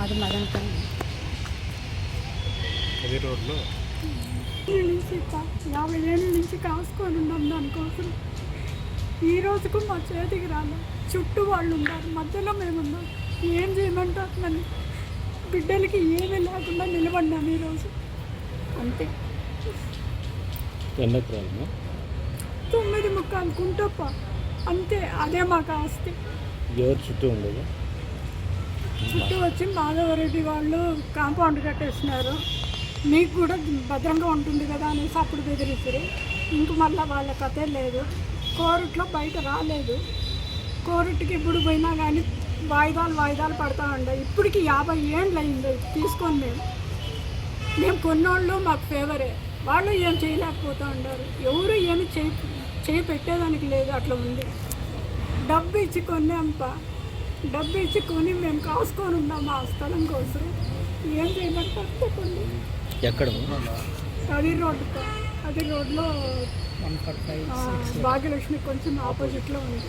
మాది మదనపల్లి. అదే రోడ్లో 50 ఏళ్ళ నుంచి కాసుకొని ఉన్నాం దానికోసం. ఈ రోజుకు మా చేతికి రాలేదు. చుట్టూ వాళ్ళు ఉన్నారు, మధ్యలో మేమున్నాం. ఏం చేయమంటారు నన్ను? బిడ్డలకి ఏమీ లేకుండా నిలబడినాను ఈరోజు అంతే. 9 ముక్కాలు కుంటప్ప అంతే. అదే మాకు ఆస్తి. ఎవరు చుట్టూ ఉండదు? చుట్టూ వచ్చి మాధవరెడ్డి వాళ్ళు కాంపౌండ్ కట్టేసినారు. మీకు కూడా భద్రంగా ఉంటుంది కదా అనేసి అప్పుడు బెదిరించారు. ఇంక మళ్ళీ వాళ్ళ కథే లేదు. కోర్టులో బయట రాలేదు. కోర్టుకి ఇప్పుడు పోయినా కానీ వాయిదాలు పడతా ఉండే. ఇప్పటికి 50 ఏళ్ళు అయింది తీసుకొని. మేము కొన్నోళ్ళు మాకు ఫేవరే, వాళ్ళు ఏం చేయలేకపోతూ ఉంటారు. ఎవరు ఏమి చేయి పెట్టేదానికి లేదు, అట్లా ఉంది. డబ్బు ఇచ్చి కొన్నాంప, డబ్బు ఇచ్చి కొని మేము కాసుకొని ఉన్నాము ఆ స్థలం కోసం. ఏం చేయమంటారు చెప్పండి. ఎక్కడ? అది రోడ్లో భాగ్యలక్ష్మి కొంచెం ఆపోజిట్లో ఉంది.